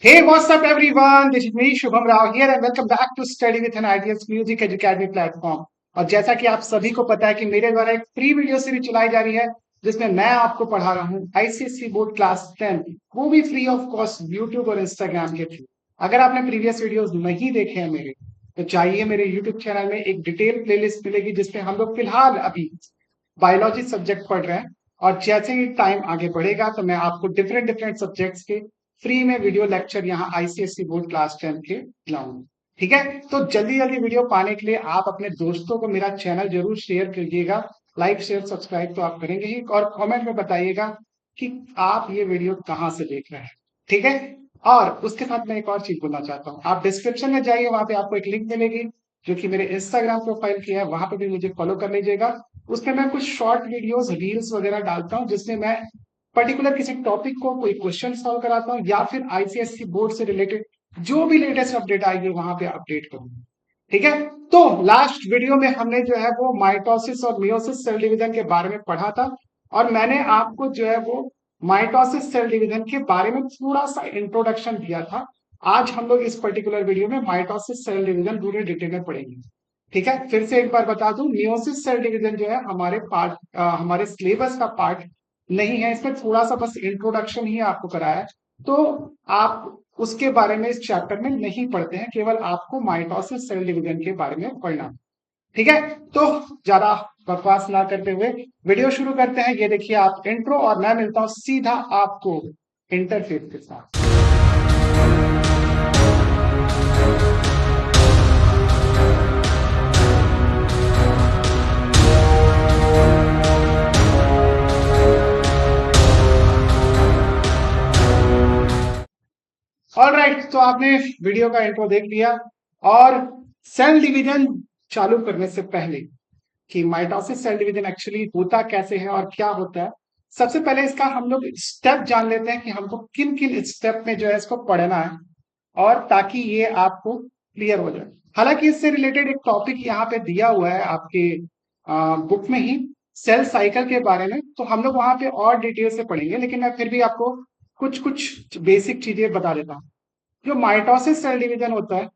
Hey, what's up, everyone? This is me, Shubham Rao here, and welcome back to Study with an Ideas Music Academy platform. और जैसा कि आप सभी को पता है कि मेरे द्वारा एक फ्री वीडियो सीरीज चलाई जा रही है जिसमें मैं आपको पढ़ा रहा हूँ आईसीएससी बोर्ड क्लास 10, वो भी फ्री ऑफ कॉस्ट यूट्यूब और इंस्टाग्राम के थ्रू। अगर आपने प्रीवियस वीडियोस नहीं देखे हैं मेरे, तो चाहिए मेरे यूट्यूब चैनल में एक डिटेल प्लेलिस्ट मिलेगी जिसमें हम लोग फिलहाल अभी बायोलॉजी सब्जेक्ट पढ़ रहे हैं। और जैसे ही टाइम आगे बढ़ेगा तो मैं आपको डिफरेंट डिफरेंट सब्जेक्ट्स के फ्री में वीडियो लेक्चर यहाँ आईसीएससी बोर्ड क्लास 10 के लाऊंगा। ठीक है, तो जल्दी जल्दी वीडियो पाने के लिए आप अपने दोस्तों को मेरा चैनल जरूर शेयर कीजिएगा। लाइक शेयर सब्सक्राइब तो आप करेंगे ही, और कमेंट में बताइएगा कि आप ये वीडियो कहाँ से देख रहे हैं। ठीक है, और उसके साथ मैं एक और चीज बोलना चाहता हूँ। आप डिस्क्रिप्शन में जाइए, वहां पे आपको एक लिंक मिलेगी जो कि मेरे इंस्टाग्राम प्रोफाइल की है, वहां पे भी मुझे फॉलो कर लीजिएगा। उसमें मैं कुछ शॉर्ट वीडियोस रील्स वगैरह डालता हूँ जिसमें मैं पर्टिकुलर किसी टॉपिक को कोई क्वेश्चन सॉल्व कराता हूँ या फिर आईसीएससी बोर्ड से रिलेटेड जो भी लेटेस्ट अपडेट आएगी वहां पे अपडेट करूंगा। ठीक है, तो लास्ट वीडियो में हमने जो है वो माइटोसिस और मियोसिस सेल डिवीजन के बारे में पढ़ा था, और मैंने आपको जो है वो माइटोसिस सेल डिवीजन के बारे में थोड़ा सा इंट्रोडक्शन दिया था। आज हम लोग इस पर्टिकुलर वीडियो में माइटोसिस सेल डिवीजन पूरे डिटेल में पढ़ेंगे। ठीक है, फिर से एक बार बता दूं, मियोसिस सेल डिवीजन जो है हमारे सिलेबस का पार्ट नहीं है। इसमें थोड़ा सा बस इंट्रोडक्शन ही आपको कराया है, तो आप उसके बारे में इस चैप्टर में नहीं पढ़ते हैं, केवल आपको माइटोसिस सेल डिवीजन के बारे में पढ़ना। ठीक है, तो ज्यादा बकवास ना करते हुए वीडियो शुरू करते हैं। ये देखिए आप इंट्रो, और मैं मिलता हूं सीधा आपको इंटरफेस के साथ। ऑल राइट, तो आपने वीडियो का इंट्रो देख लिया। और सेल डिवीजन चालू करने से पहले कि माइटोसिस सेल डिवीजन एक्चुअली होता कैसे है और क्या होता है, सबसे पहले इसका हम लोग स्टेप जान लेते हैं कि हमको किन किन स्टेप में जो है इसको पढ़ना है, और ताकि ये आपको क्लियर हो जाए। हालांकि इससे रिलेटेड एक टॉपिक यहाँ पे दिया हुआ है आपके बुक में ही, सेल साइकिल के बारे में, तो हम लोग वहां पे और डिटेल से पढ़ेंगे, लेकिन मैं फिर भी आपको कुछ कुछ बेसिक चीजें बता देता हूँ। जो माइटोसिस सेल डिवीजन होता है,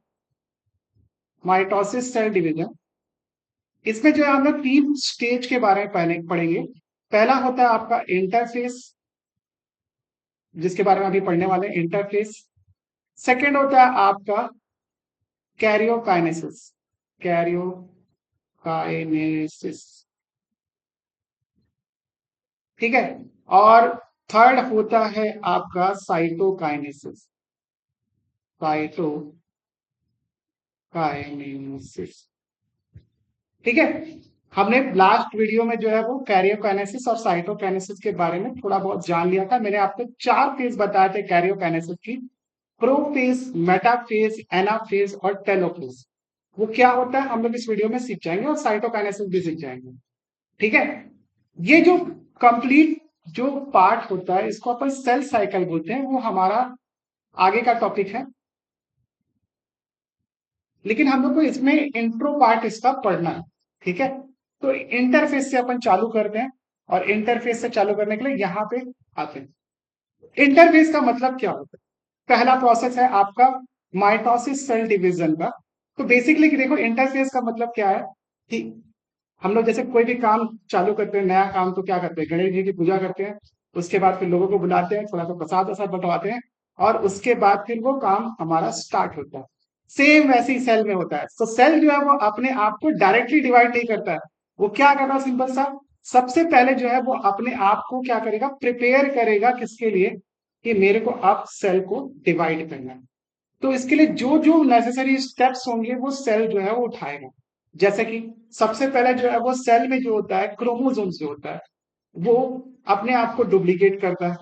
माइटोसिस सेल डिवीजन, इसमें जो है हम लोग तीन स्टेज के बारे में पहले पढ़ेंगे। पहला होता है आपका इंटरफेस, जिसके बारे में अभी पढ़ने वाले हैं, इंटरफेस। सेकंड होता है आपका कैरियोकाइनेसिस, कैरियोकाइनेसिस। ठीक है, और थर्ड होता है आपका साइटोकाइनेसिस, साइटोकाइनेसिस। ठीक है, हमने लास्ट वीडियो में जो है वो कैरियोकाइनेसिस और साइटोकाइनेसिस के बारे में थोड़ा बहुत जान लिया था। मैंने आपको चार फेज बताए थे कैरियोकाइनेसिस की: प्रोफेज, मेटाफेज, एनाफेज और टेलोफेज। वो क्या होता है हम लोग इस वीडियो में सीख जाएंगे, और साइटोकाइनेसिस भी सीख जाएंगे। ठीक है, ये जो कंप्लीट जो पार्ट होता है इसको अपन सेल साइकिल बोलते हैं, वो हमारा आगे का टॉपिक है। लेकिन हम लोग को इसमें इंट्रो पार्ट इसका पढ़ना है। ठीक है, तो इंटरफेस से अपन चालू करते हैं, और इंटरफेस से चालू करने के लिए यहाँ पे आते हैं। इंटरफेस का मतलब क्या होता है? पहला प्रोसेस है आपका माइटोसिस सेल डिवीजन का। तो बेसिकली देखो, इंटरफेस का मतलब क्या है कि हम लोग जैसे कोई भी काम चालू करते हैं, नया काम, तो क्या करते हैं, गणेश जी की पूजा करते हैं। उसके बाद फिर लोगों को बुलाते हैं, थोड़ा सा प्रसाद वसाद बंटवाते हैं, और उसके बाद फिर वो काम हमारा स्टार्ट होता है। सेम वैसे ही सेल में होता है। तो सेल जो है वो अपने आप को डायरेक्टली डिवाइड नहीं करता है। वो क्या करता है, सिंपल सा, सबसे पहले जो है वो अपने आप को क्या करेगा, प्रिपेयर करेगा किसके लिए, कि मेरे को अब सेल को डिवाइड करना है। तो इसके लिए जो जो नेसेसरी स्टेप्स होंगे वो सेल जो है वो उठाएगा। जैसे कि सबसे पहले जो है वो सेल में जो होता है, क्रोमोसोम्स जो होता है, वो अपने आप को डुप्लीकेट करता है।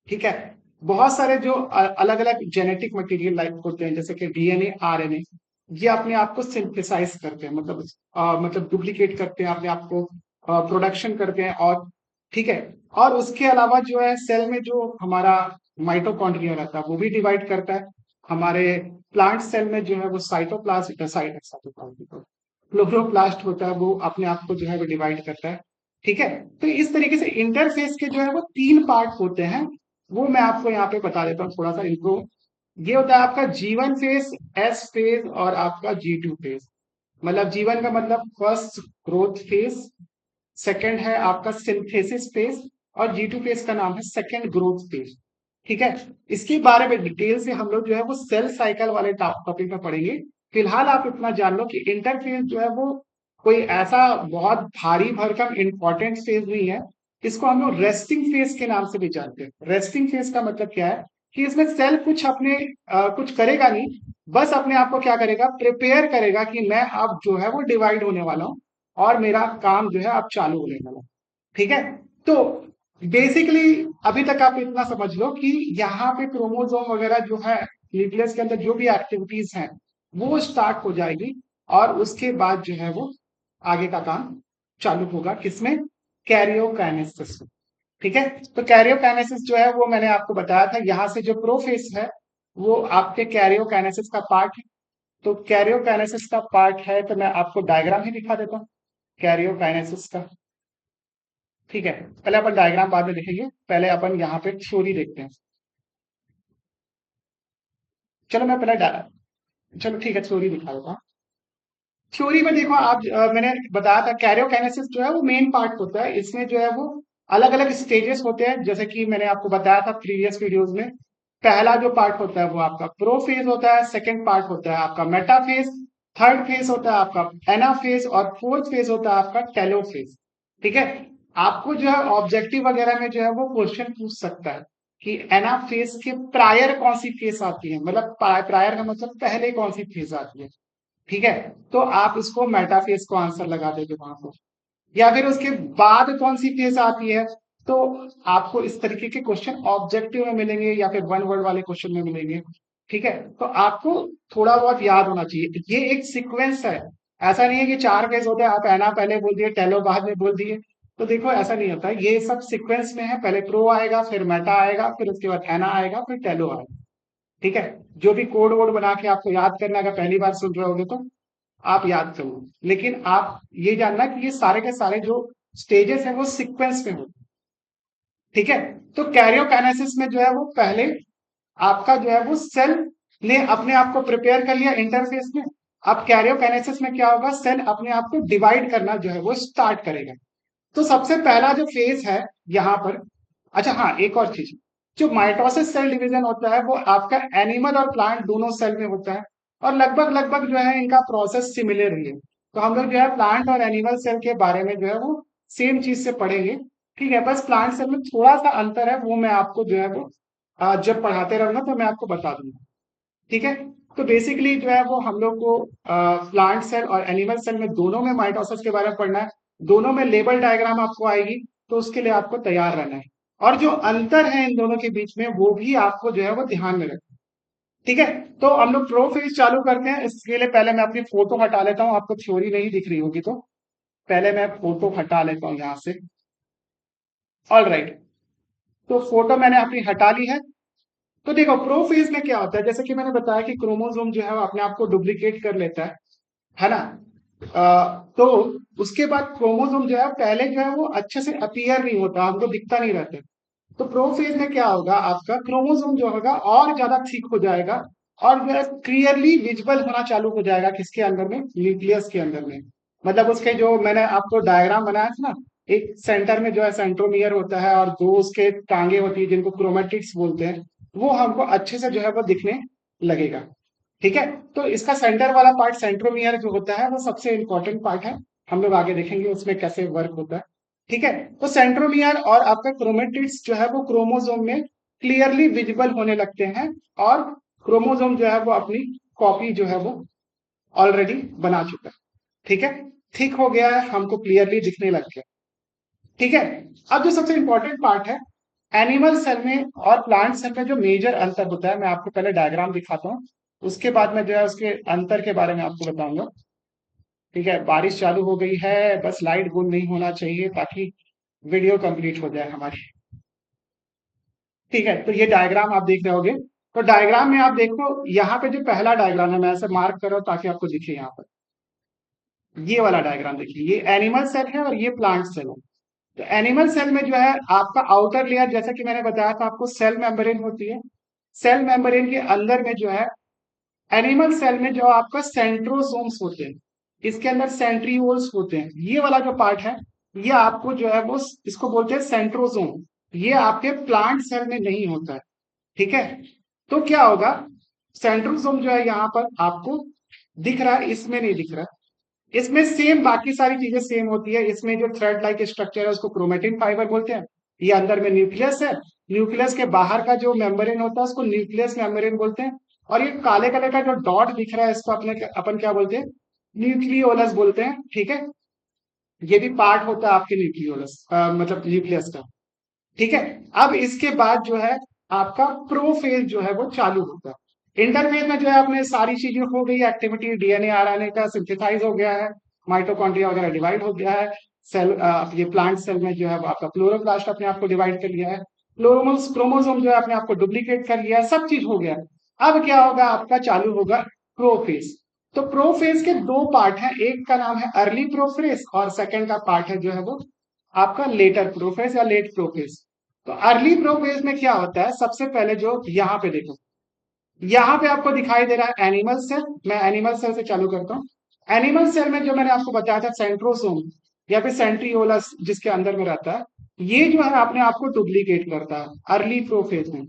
ठीक है, बहुत सारे जो अलग अलग जेनेटिक मटेरियल लाइक होते हैं, जैसे कि डीएनए, आरएनए, ये अपने आप को सिंथेसाइज करते हैं, मतलब डुप्लीकेट करते हैं अपने आप को, प्रोडक्शन करते हैं। और ठीक है, और उसके अलावा जो है सेल में जो हमारा माइटोकॉन्ड्रिया रहता है वो भी डिवाइड करता है। हमारे प्लांट सेल में जो है वो साइटोप्लाज्म, क्लोरोप्लास्ट होता है, वो अपने आप को जो है वो डिवाइड करता है। ठीक है, तो इस तरीके से इंटरफेस के जो है वो तीन पार्ट होते हैं। वो मैं आपको यहाँ पे बता देता हूँ थोड़ा सा इनको। ये होता है आपका जीवन फेज, एस फेज और आपका G2 फेज। मतलब जीवन का मतलब फर्स्ट ग्रोथ फेज, सेकंड है आपका सिंथेसिस फेज और G2 फेज का नाम है सेकंड ग्रोथ फेज। ठीक है, इसके बारे में डिटेल से हम लोग जो है वो सेल साइकिल वाले टॉपिक में पढ़ेंगे। फिलहाल आप इतना जान लो कि इंटरफेज जो है वो कोई ऐसा बहुत भारी भरकम इंपॉर्टेंट फेज नहीं है। इसको हम लोग रेस्टिंग फेज के नाम से भी जानते हैं। रेस्टिंग फेज का मतलब क्या है कि इसमें सेल कुछ अपने कुछ करेगा नहीं, बस अपने आप को क्या करेगा, प्रिपेयर करेगा कि मैं अब जो है वो डिवाइड होने वाला हूँ और मेरा काम जो है अब चालू होने वाला है। ठीक है, तो बेसिकली अभी तक आप इतना समझ लो कि यहाँ पे क्रोमोसोम वगैरह जो है न्यूक्लियस के अंदर जो भी एक्टिविटीज हैं वो स्टार्ट हो जाएगी और उसके बाद जो है वो आगे का काम चालू होगा किसमें, कैरियोकाइनेसिस में। ठीक है, तो कैरियोकाइनेसिस जो है वो मैंने आपको बताया था, यहाँ से जो प्रोफेस है वो आपके कैरियोकाइनेसिस का पार्ट है। तो कैरियोकाइनेसिस का पार्ट है तो मैं आपको डायग्राम ही दिखा देता हूँ कैरियोकाइनेसिस का। ठीक है, पहले अपन डायग्राम बाद में देखेंगे, पहले अपन यहाँ पे थ्योरी देखते हैं। चलो मैं पहले चलो ठीक है थ्योरी दिखा देता हूँ। थ्योरी में देखो आप, मैंने बताया था कैरियोकाइनेसिस जो है वो मेन पार्ट होता है। इसमें जो है वो अलग अलग स्टेजेस होते हैं, जैसे कि मैंने आपको बताया था प्रीवियस वीडियोस में। पहला जो पार्ट होता है वो आपका प्रोफेज होता है, सेकंड पार्ट होता है आपका मेटाफेज, थर्ड फेज होता है आपका एनाफेज और फोर्थ फेज होता है आपका टेलोफेज। ठीक है, आपको जो है ऑब्जेक्टिव वगैरह में जो है वो क्वेश्चन पूछ सकता है कि एनाफेज के प्रायर कौन सी फेज आती है, मतलब प्रायर का मतलब पहले कौन सी फेज आती है। ठीक है, तो आप इसको मेटाफेज को आंसर लगा देंगे वहां पर, या फिर उसके बाद कौन सी फेज आती है। तो आपको इस तरीके के क्वेश्चन ऑब्जेक्टिव में मिलेंगे या फिर वन वर्ड वाले क्वेश्चन में मिलेंगे। ठीक है, तो आपको थोड़ा बहुत याद होना चाहिए, ये एक सीक्वेंस है। ऐसा नहीं है कि चार फेज होते हैं, आप एना पहले बोल दिए टेलो बाद में बोल दिए। तो देखो ऐसा नहीं होता, ये सब सीक्वेंस में है, पहले प्रो आएगा फिर मेटा आएगा फिर उसके बाद एना आएगा फिर टेलो आएगा। ठीक है, जो भी कोड वोड बना के आपको याद करना, अगर पहली बार सुन रहे होगे तो आप याद करो, लेकिन आप ये जानना कि ये सारे के सारे जो स्टेजेस हैं वो सीक्वेंस में होते हैं। ठीक है, तो कैरियोकाइनेसिस में जो है वो पहले आपका जो है वो सेल ने अपने आप को प्रिपेयर कर लिया इंटरफेस में। अब कैरियोकाइनेसिस में क्या होगा, सेल अपने आप को डिवाइड करना जो है वो स्टार्ट करेगा। तो सबसे पहला जो फेज है यहाँ पर, अच्छा हाँ एक और चीज, जो माइटोसिस सेल डिवीजन होता है वो आपका एनिमल और प्लांट दोनों सेल में होता है और लगभग लगभग जो है इनका प्रोसेस सिमिलर ही है। तो हम लोग जो है प्लांट और एनिमल सेल के बारे में जो है वो सेम चीज से पढ़ेंगे। ठीक है, बस प्लांट सेल में थोड़ा सा अंतर है, वो मैं आपको जो है वो जब पढ़ाते रहूंगा तो मैं आपको बता दूंगा। ठीक है, तो बेसिकली जो है वो हम लोग को प्लांट सेल और एनिमल सेल में दोनों में माइटोसिस के बारे में पढ़ना है। दोनों में लेबल डायग्राम आपको आएगी, तो उसके लिए आपको तैयार रहना है। और जो अंतर है इन दोनों के बीच में वो भी आपको जो है वो ध्यान में रखना है। ठीक है, तो हम लोग प्रो फेज चालू करते हैं। इसके लिए पहले मैं अपनी फोटो हटा लेता हूँ, आपको थ्योरी नहीं दिख रही होगी तो पहले मैं फोटो हटा लेता हूँ यहाँ से। ऑल राइट, तो फोटो मैंने अपनी हटा ली है। तो देखो प्रोफेज में क्या होता है, जैसे कि मैंने बताया कि क्रोमोसोम जो है वो अपने आप को डुप्लीकेट कर लेता है ना। तो उसके बाद क्रोमोसोम जो है पहले जो है वो अच्छे से अपीयर नहीं होता, हमको दिखता नहीं रहता। तो प्रोफेज में क्या होगा, आपका क्रोमोसोम जो होगा और ज्यादा थिक हो जाएगा और जो है क्लियरली विजिबल होना चालू हो जाएगा किसके अंदर में, न्यूक्लियस के अंदर में। मतलब उसके जो मैंने आपको डायग्राम बनाया था ना, एक सेंटर में जो है सेंट्रोमियर होता है और दो उसके टांगे होती है जिनको क्रोमेटिड्स बोलते हैं, वो हमको अच्छे से जो है वो दिखने लगेगा। ठीक है, तो इसका सेंटर वाला पार्ट सेंट्रोमियर जो होता है वो सबसे इंपॉर्टेंट पार्ट है, हम लोग आगे देखेंगे उसमें कैसे वर्क होता है। ठीक है, तो सेंट्रोमियर और आपका क्रोमेटिड्स जो है वो क्रोमोसोम में क्लियरली विजिबल होने लगते हैं और क्रोमोसोम जो है वो अपनी कॉपी जो है वो ऑलरेडी बना चुका है। ठीक है, ठीक हो गया है, हमको क्लियरली दिखने लग गया। ठीक है, अब जो सबसे इंपॉर्टेंट पार्ट है, एनिमल सेल में और प्लांट सेल में जो मेजर अंतर होता है, मैं आपको पहले डायग्राम दिखाता हूँ, उसके बाद में जो है उसके अंतर के बारे में आपको बताऊंगा। ठीक है, बारिश चालू हो गई है, बस लाइट गुल नहीं होना चाहिए ताकि वीडियो कंप्लीट हो जाए हमारी। ठीक है, तो ये डायग्राम आप देख रहे होगे। तो डायग्राम में आप देखो, यहाँ पे जो पहला डायग्राम है मैं ऐसे मार्क कर रहा हूँ ताकि आपको दिखे, यहाँ पर ये वाला डायग्राम देखिए, ये एनिमल सेल है और ये प्लांट सेल है। तो एनिमल सेल में जो है आपका आउटर लेयर, जैसा कि मैंने बताया था आपको, सेल मेम्ब्रेन होती है। सेल मेम्ब्रेन के अंदर में जो है एनिमल सेल में जो आपका सेंट्रोसोम्स होते हैं, इसके अंदर सेंट्रियोल्स होते हैं। ये वाला जो पार्ट है ये आपको जो है वो इसको बोलते हैं सेंट्रोसोम। ये आपके प्लांट सेल में नहीं होता है, ठीक है। तो क्या होगा, सेंट्रोसोम जो है यहाँ पर आपको दिख रहा है, इसमें नहीं दिख रहा। इसमें सेम बाकी सारी चीजें सेम होती है। इसमें जो थ्रेड लाइक स्ट्रक्चर है उसको क्रोमेटिन फाइबर बोलते हैं। ये अंदर में न्यूक्लियस है, न्यूक्लियस के बाहर का जो मेम्ब्रेन होता है उसको न्यूक्लियस मेम्ब्रेन बोलते हैं। और ये काले कलर का जो डॉट दिख रहा है इसको अपने अपन क्या बोलते हैं, न्यूक्लियोलस बोलते हैं, ठीक है। ये भी पार्ट होता है आपके न्यूक्लियोलस मतलब न्यूक्लियस का, ठीक है। अब इसके बाद जो है आपका प्रोफेज जो है वो चालू होता है। इंटरफेज में जो है अपने सारी चीजें हो गई, एक्टिविटी डीएनए आरएनए का सिंथेसाइज हो गया है, माइटोकॉन्ड्रिया वगैरह डिवाइड हो गया है। सेल ये प्लांट सेल में जो है वो आपका क्लोरोप्लास्ट अपने आप को डिवाइड कर लिया है, क्रोमोसोम जो है अपने आप को डुप्लीकेट कर लिया है, सब चीज हो गया। अब क्या होगा, आपका चालू होगा प्रोफेज। तो प्रोफेज के दो पार्ट हैं, एक का नाम है अर्ली प्रोफेज और सेकंड का पार्ट है जो है वो आपका लेटर प्रोफेज या लेट प्रोफेज। तो अर्ली प्रोफेज में क्या होता है, सबसे पहले जो यहाँ पे देखो, यहाँ पे आपको दिखाई दे रहा है एनिमल सेल। मैं एनिमल सेल से चालू करता हूँ। एनिमल सेल में जो मैंने आपको बताया था सेंट्रोसोम या फिर सेंट्रियोलस जिसके अंदर में रहता है, ये जो है अपने आप को डुप्लीकेट करता है अर्ली प्रोफेज में,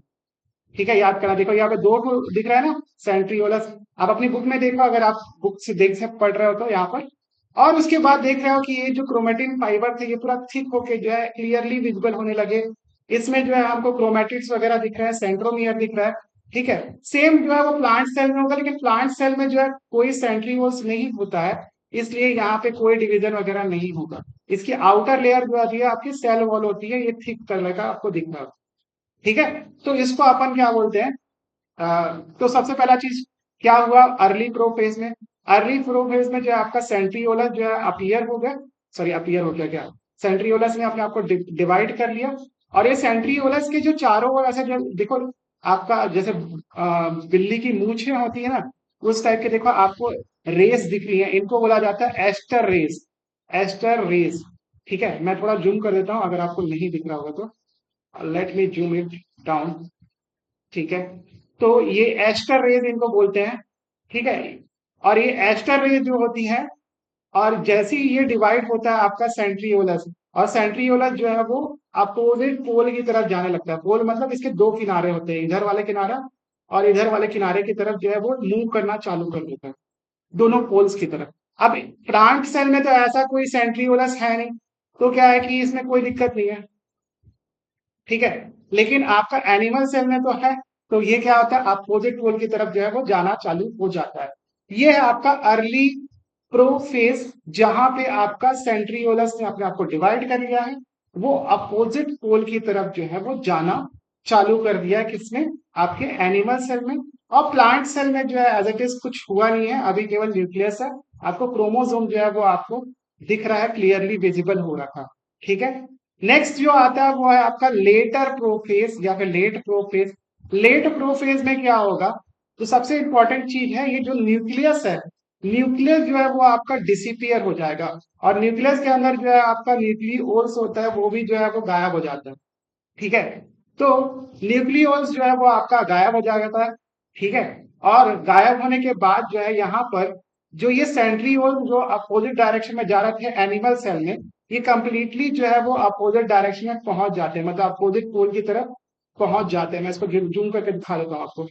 ठीक है। याद करना, देखो यहाँ पे दो दिख रहा है ना सेंट्रियोलस। आप अपनी बुक में देखो, अगर आप बुक से देख से पढ़ रहे हो तो यहाँ पर। और उसके बाद देख रहे हो कि ये जो क्रोमेटिन फाइबर थे ये पूरा थिक होके जो है क्लियरली विजिबल होने लगे। इसमें जो है हमको क्रोमेटिड्स वगैरह दिख रहे हैं, सेंट्रोमियर दिख रहा है, ठीक है। सेम जो है वो प्लांट सेल में होगा, लेकिन प्लांट सेल में जो है कोई सेंट्रियोल्स नहीं होता है, इसलिए यहाँ पे कोई डिवीजन वगैरह नहीं होगा। इसकी आउटर लेयर जो आती है आपकी सेल वॉल होती है, ये थिक कलर का आपको दिख रहा है, ठीक है। तो इसको अपन क्या बोलते हैं, तो सबसे पहला चीज क्या हुआ अर्ली प्रोफेज में। अर्ली प्रोफेज में जो है आपका सेंट्रियोलस जो है अपीयर हो गया, सॉरी अपीयर हो गया क्या, सेंट्रियोलस ने अपने आप को डिवाइड कर लिया। और ये सेंट्रियोलस के जो चारों ओर ऐसे जो देखो आपका जैसे बिल्ली की मूछें होती है ना, उस टाइप के देखो आपको रेस दिख रही है, इनको बोला जाता है एस्टर रेस। एस्टर रेस, ठीक है। मैं थोड़ा जूम कर देता हूं अगर आपको नहीं दिख रहा होगा तो, let me zoom it down, ठीक है। तो ये एस्टर रेज इनको बोलते हैं, ठीक है। और ये एस्टर रेज जो होती है, और जैसे ही ये डिवाइड होता है आपका सेंट्रियोलस, और सेंट्रियोलस जो है वो अपोजिट पोल की तरफ जाने लगता है। पोल मतलब इसके दो किनारे होते हैं, इधर वाले किनारा और इधर वाले किनारे की तरफ जो है वो मूव करना चालू कर देता है, दोनों पोल्स की तरफ। अब प्लांट सेल में तो ऐसा कोई सेंट्रियोलस है नहीं, तो क्या है कि इसमें कोई दिक्कत नहीं है, ठीक है। लेकिन आपका एनिमल सेल में तो है, तो ये क्या होता है अपोजिट पोल की तरफ जो है वो जाना चालू हो जाता है। ये है आपका अर्ली प्रोफेज, जहां पे आपका सेंट्रियोलस ने अपने आप को डिवाइड कर लिया है, वो अपोजिट पोल की तरफ जो है वो जाना चालू कर दिया है, किसमें, आपके एनिमल सेल में। और प्लांट सेल में जो है एज इट इज कुछ हुआ नहीं है, अभी केवल न्यूक्लियस है। आपको क्रोमोसोम जो है वो आपको दिख रहा है, क्लियरली विजिबल हो रखा, ठीक है। नेक्स्ट जो आता है वो है आपका लेटर प्रोफेज या फिर लेट प्रोफेज। लेट प्रोफेज में क्या होगा, तो सबसे इंपॉर्टेंट चीज है ये जो न्यूक्लियस है, न्यूक्लियस जो है वो आपका डिसिपियर हो जाएगा। और न्यूक्लियस के अंदर जो है आपका न्यूक्लियोल्स होता है वो भी जो है वो गायब हो जाता है, ठीक है। तो न्यूक्लियोल्स जो है वो आपका गायब हो जाता है, ठीक है। और गायब होने के बाद जो है यहाँ पर जो ये सेंट्रियोल जो अपोजिट डायरेक्शन में जा रहे थे एनिमल सेल में, ये कंप्लीटली जो है वो अपोजिट डायरेक्शन में पहुंच जाते हैं, मतलब अपोजिट पोल की तरफ पहुंच जाते हैं। मैं इसको जूम करके दिखा देता हूँ आपको।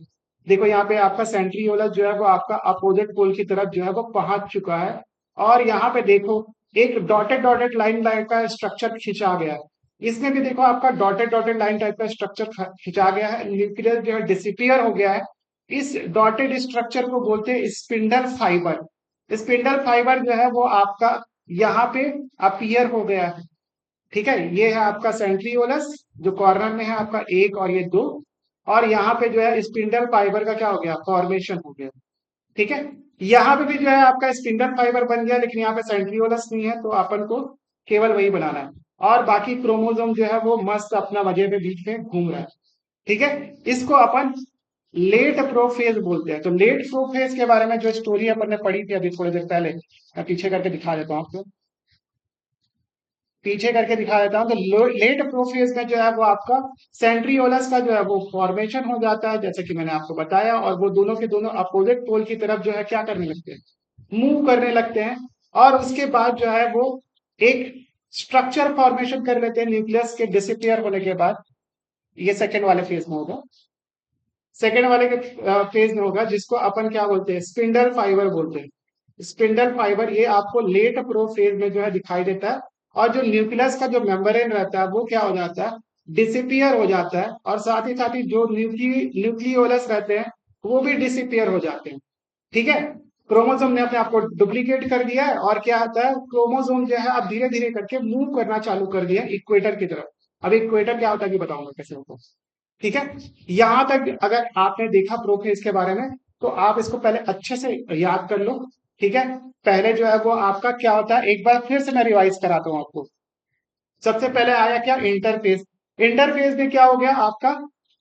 देखो यहाँ पे आपका सेंट्रियोलस जो है वो आपका अपोजिट पोल की तरफ जो है वो पहुंच चुका है। और यहाँ पे देखो एक डॉटेड डॉटेड लाइन लाइन का स्ट्रक्चर खिंचा गया है। इसमें भी देखो आपका डॉटेड डॉटेड लाइन टाइप का स्ट्रक्चर खिंचा गया है, न्यूक्लियस जो है डिसिपियर हो गया है। इस डॉटेड स्ट्रक्चर को बोलते हैं स्पिंडल फाइबर। स्पिंडल फाइबर जो है वो आपका यहाँ पे अपीयर हो गया है, ठीक है। ये है आपका सेंट्रियोलस जो कॉर्नर में है आपका एक और ये दो, और यहाँ पे जो है स्पिंडल फाइबर का क्या हो गया, फॉर्मेशन हो गया, ठीक है। यहाँ पे भी जो है आपका स्पिंडल फाइबर बन गया, लेकिन यहाँ पे सेंट्रियोलस नहीं है, तो अपन को केवल वही बनाना है। और बाकी क्रोमोसोम जो है वो मस्त अपना वजह पे बीच में घूम रहा है, ठीक है। इसको अपन लेट प्रोफेज बोलते हैं। तो लेट प्रोफेज के बारे में जो स्टोरी अपन ने पढ़ी थी अभी थोड़ी देर पहले, मैं पीछे करके दिखा देता हूँ आपको। पीछे करके दिखा देता हूँ। तो लेट प्रोफेज में जो है वो आपका सेंट्रियोलस का जो है वो फॉर्मेशन हो जाता है, जैसे कि मैंने आपको बताया, और वो दोनों के दोनों अपोजिट पोल की तरफ जो है क्या करने लगते हैं, मूव करने लगते हैं। और उसके बाद जो है वो एक स्ट्रक्चर फॉर्मेशन कर लेते हैं न्यूक्लियस के डिसिपियर होने के बाद। ये सेकेंड वाले फेज में होगा, सेकेंड वाले के फेज में होगा, जिसको अपन क्या बोलते हैं, स्पिंडल फाइबर बोलते हैं। स्पिंडल फाइबर ये आपको लेट प्रो फेज में जो है दिखाई देता है। और जो न्यूक्लियस का जो मेम्ब्रेन रहता है वो क्या हो जाता है, डिसिपियर हो जाता है। और साथ ही जो न्यूक्लियोलस रहते हैं वो भी डिसिपियर हो जाते हैं। ठीक है, क्रोमोसोम ने अपने आप को डुप्लीकेट कर दिया है, और क्या आता है, क्रोमोसोम जो है अब धीरे धीरे करके मूव करना चालू कर दिया इक्वेटर की तरफ। अब इक्वेटर क्या होता है कि बताऊंगा कैसे होता है। ठीक है, यहां तक अगर आपने देखा प्रोफेज के बारे में, तो आप इसको पहले अच्छे से याद कर लो। ठीक है, पहले जो है वो आपका क्या होता है, एक बार फिर से मैं रिवाइज कराता हूं आपको। सबसे पहले आया क्या, इंटरफेस। इंटरफेस में क्या हो गया आपका,